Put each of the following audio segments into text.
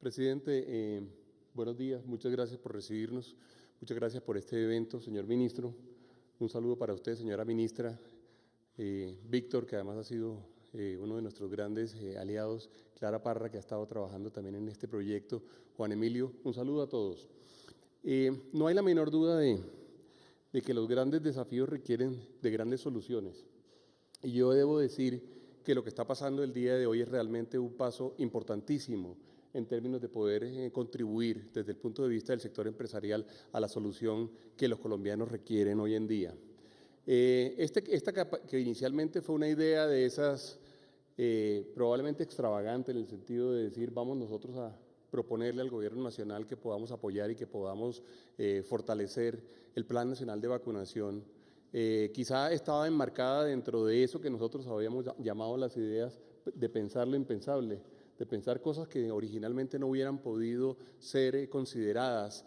Presidente, buenos días, muchas gracias por recibirnos, muchas gracias por este evento, señor ministro. Un saludo para usted, señora ministra. Víctor, que además ha sido uno de nuestros grandes aliados, Clara Parra, que ha estado trabajando también en este proyecto, Juan Emilio, un saludo a todos. No hay la menor duda de que los grandes desafíos requieren de grandes soluciones. Y yo debo decir que lo que está pasando el día de hoy es realmente un paso importantísimo en términos de poder contribuir desde el punto de vista del sector empresarial a la solución que los colombianos requieren hoy en día. Esta que inicialmente fue una idea de esas probablemente extravagante en el sentido de decir vamos nosotros a proponerle al gobierno nacional que podamos apoyar y que podamos fortalecer el Plan Nacional de Vacunación. Quizá estaba enmarcada dentro de eso que nosotros habíamos llamado las ideas de pensar lo impensable, de pensar cosas que originalmente no hubieran podido ser consideradas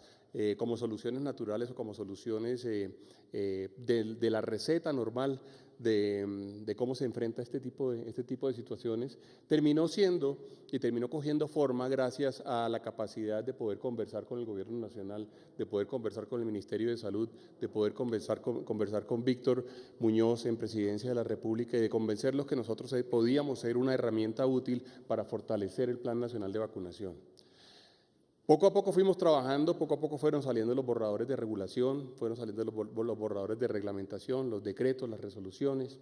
como soluciones naturales o como soluciones de la receta normal de cómo se enfrenta este tipo de situaciones, terminó siendo y terminó cogiendo forma gracias a la capacidad de poder conversar con el Gobierno Nacional, de poder conversar con el Ministerio de Salud, de poder conversar con Víctor Muñoz en Presidencia de la República y de convencerlos que nosotros podíamos ser una herramienta útil para fortalecer el Plan Nacional de Vacunación. Poco a poco fuimos trabajando, poco a poco fueron saliendo los borradores de regulación, fueron saliendo los borradores de reglamentación, los decretos, las resoluciones,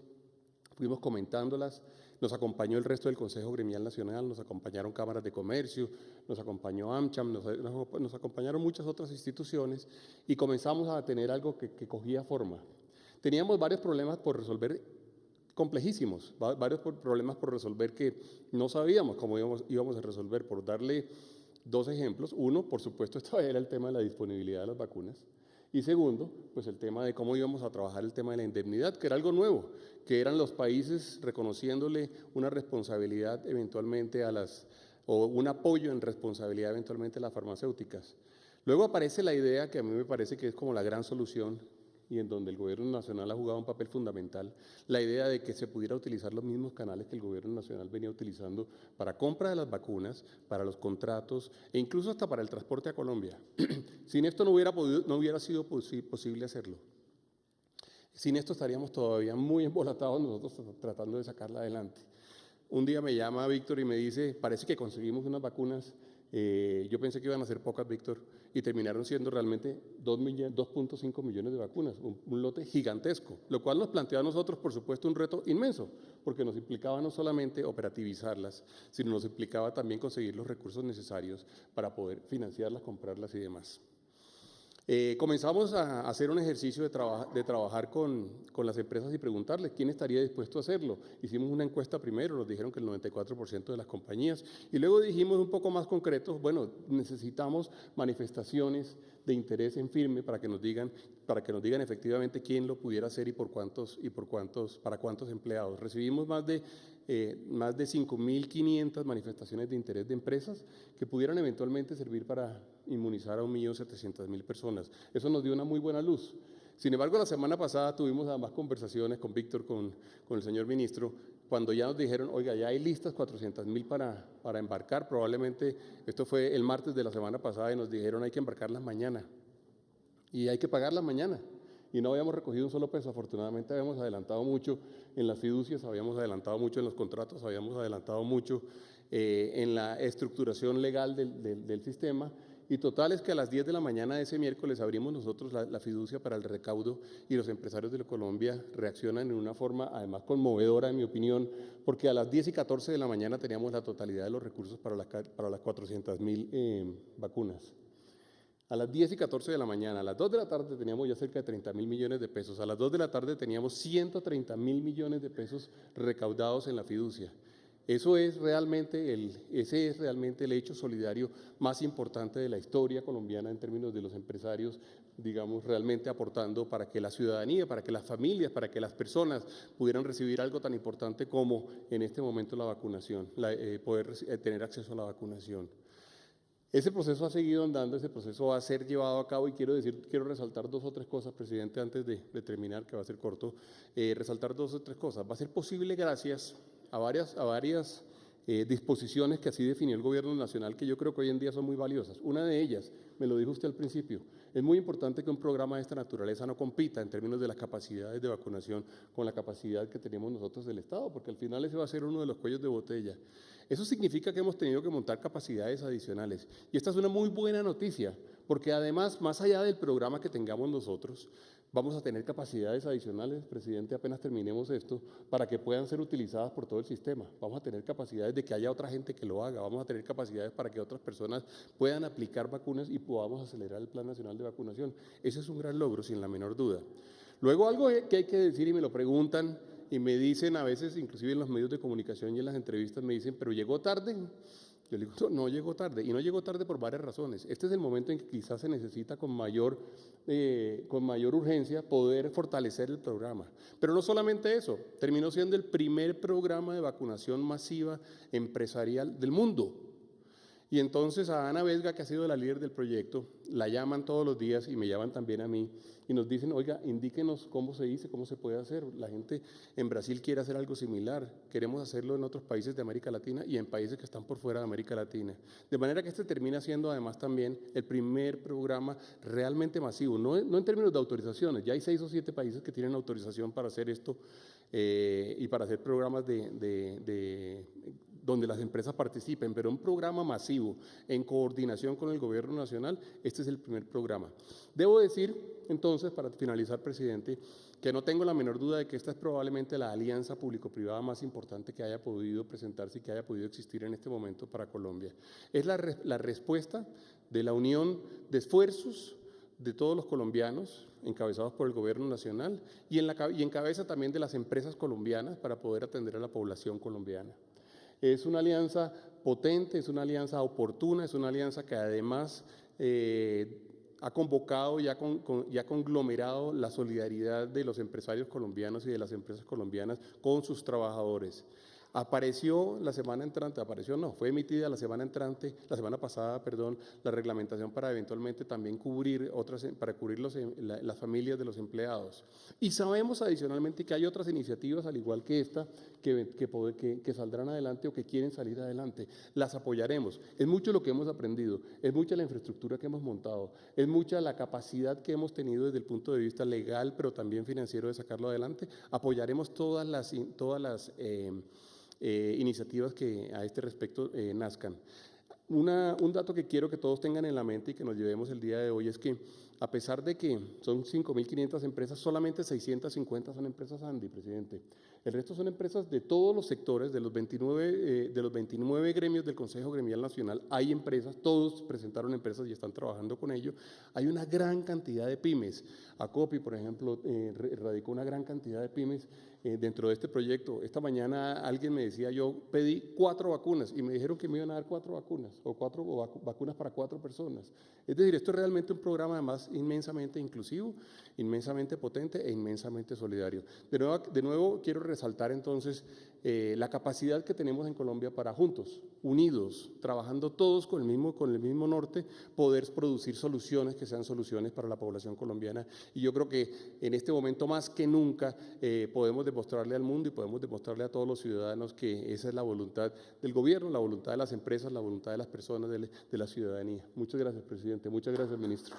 fuimos comentándolas, nos acompañó el resto del Consejo Gremial Nacional, nos acompañaron cámaras de comercio, nos acompañó AmCham, nos acompañaron muchas otras instituciones y comenzamos a tener algo que cogía forma. Teníamos varios problemas por resolver complejísimos, varios problemas por resolver que no sabíamos cómo íbamos a resolver, por darle dos ejemplos. Uno, por supuesto, esto era el tema de la disponibilidad de las vacunas. Y segundo, pues el tema de cómo íbamos a trabajar el tema de la indemnidad, que era algo nuevo, que eran los países reconociéndole una responsabilidad eventualmente o un apoyo en responsabilidad eventualmente a las farmacéuticas. Luego aparece la idea que a mí me parece que es como la gran solución y en donde el Gobierno Nacional ha jugado un papel fundamental, la idea de que se pudiera utilizar los mismos canales que el Gobierno Nacional venía utilizando para compra de las vacunas, para los contratos e incluso hasta para el transporte a Colombia. Sin esto no hubiera sido posible hacerlo. Sin esto estaríamos todavía muy embolatados nosotros tratando de sacarla adelante. Un día me llama Víctor y me dice, parece que conseguimos unas vacunas. Yo pensé que iban a ser pocas, Víctor, y terminaron siendo realmente 2.5 millones de vacunas, un lote gigantesco, lo cual nos planteó a nosotros, por supuesto, un reto inmenso, porque nos implicaba no solamente operativizarlas, sino nos implicaba también conseguir los recursos necesarios para poder financiarlas, comprarlas y demás. Comenzamos a hacer un ejercicio de trabajar con las empresas y preguntarles quién estaría dispuesto a hacerlo. Hicimos una encuesta primero, nos dijeron que el 94% de las compañías, y luego dijimos un poco más concretos, bueno, necesitamos manifestaciones de interés en firme para que nos digan efectivamente quién lo pudiera hacer y para cuántos empleados. Recibimos más de 5.500 manifestaciones de interés de empresas que pudieran eventualmente servir para inmunizar a 1.700.000 personas. Eso nos dio una muy buena luz. Sin embargo, la semana pasada tuvimos además conversaciones con Víctor, con el señor ministro, cuando ya nos dijeron, oiga, ya hay listas 400.000 para embarcar, probablemente, esto fue el martes de la semana pasada, y nos dijeron hay que embarcarlas mañana, y hay que pagarlas mañana. Y no habíamos recogido un solo peso, afortunadamente habíamos adelantado mucho en las fiducias, habíamos adelantado mucho en los contratos, habíamos adelantado mucho en la estructuración legal del sistema, y total es que a las 10 de la mañana de ese miércoles abrimos nosotros la fiducia para el recaudo y los empresarios de Colombia reaccionan en una forma además conmovedora, en mi opinión, porque a las 10:14 de la mañana teníamos la totalidad de los recursos para las 400.000 vacunas. A las 10:14 de la mañana, a las 2 de la tarde teníamos ya cerca de 30.000 millones de pesos, a las 2 de la tarde teníamos 130.000 millones de pesos recaudados en la fiducia. Ese es realmente el hecho solidario más importante de la historia colombiana en términos de los empresarios, digamos, realmente aportando para que la ciudadanía, para que las familias, para que las personas pudieran recibir algo tan importante como en este momento la vacunación, poder tener acceso a la vacunación. Ese proceso ha seguido andando, ese proceso va a ser llevado a cabo y quiero resaltar dos o tres cosas, presidente, antes de terminar, que va a ser corto, resaltar dos o tres cosas. Va a ser posible gracias a varias disposiciones que así definió el Gobierno Nacional, que yo creo que hoy en día son muy valiosas. Una de ellas, me lo dijo usted al principio, es muy importante que un programa de esta naturaleza no compita en términos de las capacidades de vacunación con la capacidad que tenemos nosotros del Estado, porque al final ese va a ser uno de los cuellos de botella. Eso significa que hemos tenido que montar capacidades adicionales. Y esta es una muy buena noticia, porque además, más allá del programa que tengamos nosotros, vamos a tener capacidades adicionales, presidente, apenas terminemos esto, para que puedan ser utilizadas por todo el sistema. Vamos a tener capacidades de que haya otra gente que lo haga, vamos a tener capacidades para que otras personas puedan aplicar vacunas y podamos acelerar el Plan Nacional de Vacunación. Ese es un gran logro, sin la menor duda. Luego, algo que hay que decir y me lo preguntan y me dicen a veces, inclusive en los medios de comunicación y en las entrevistas, me dicen, ¿pero llegó tarde? Yo le digo, no llegó tarde, y no llegó tarde por varias razones. Este es el momento en que quizás se necesita con mayor urgencia poder fortalecer el programa. Pero no solamente eso, terminó siendo el primer programa de vacunación masiva empresarial del mundo. Y entonces a Ana Vesga, que ha sido la líder del proyecto, la llaman todos los días y me llaman también a mí y nos dicen, oiga, indíquenos cómo se dice, cómo se puede hacer. La gente en Brasil quiere hacer algo similar, queremos hacerlo en otros países de América Latina y en países que están por fuera de América Latina. De manera que este termina siendo además también el primer programa realmente masivo, no en términos de autorizaciones, ya hay 6 o 7 países que tienen autorización para hacer esto y para hacer programas donde las empresas participen, pero un programa masivo en coordinación con el Gobierno Nacional, este es el primer programa. Debo decir, entonces, para finalizar, presidente, que no tengo la menor duda de que esta es probablemente la alianza público-privada más importante que haya podido presentarse y que haya podido existir en este momento para Colombia. Es la respuesta de la unión de esfuerzos de todos los colombianos, encabezados por el Gobierno Nacional, y en cabeza también de las empresas colombianas para poder atender a la población colombiana. Es una alianza potente, es una alianza oportuna, es una alianza que además ha convocado y ha conglomerado la solidaridad de los empresarios colombianos y de las empresas colombianas con sus trabajadores. Apareció la semana entrante, fue emitida la semana pasada, la reglamentación para eventualmente también cubrir las familias de los empleados. Y sabemos adicionalmente que hay otras iniciativas, al igual que esta, que saldrán adelante o que quieren salir adelante. Las apoyaremos. Es mucho lo que hemos aprendido, es mucha la infraestructura que hemos montado, es mucha la capacidad que hemos tenido desde el punto de vista legal, pero también financiero de sacarlo adelante. Apoyaremos todas las iniciativas que a este respecto nazcan. Un dato que quiero que todos tengan en la mente y que nos llevemos el día de hoy es que a pesar de que son 5.500 empresas, solamente 650 son empresas Andy, presidente. El resto son empresas de todos los sectores, de los 29 gremios del Consejo Gremial Nacional. Hay empresas, todos presentaron empresas y están trabajando con ello. Hay una gran cantidad de pymes. ACOPI, por ejemplo, radicó una gran cantidad de pymes dentro de este proyecto. Esta mañana alguien me decía, yo pedí 4 vacunas y me dijeron que me iban a dar 4 vacunas o vacunas para 4 personas. Es decir, esto es realmente un programa además inmensamente inclusivo, inmensamente potente e inmensamente solidario. De nuevo quiero resaltar entonces la capacidad que tenemos en Colombia para juntos, unidos, trabajando todos con el mismo norte, poder producir soluciones que sean soluciones para la población colombiana. Y yo creo que en este momento más que nunca podemos demostrarle al mundo y podemos demostrarle a todos los ciudadanos que esa es la voluntad del gobierno, la voluntad de las empresas, la voluntad de las personas, de la ciudadanía. Muchas gracias, presidente. Muchas gracias, ministro.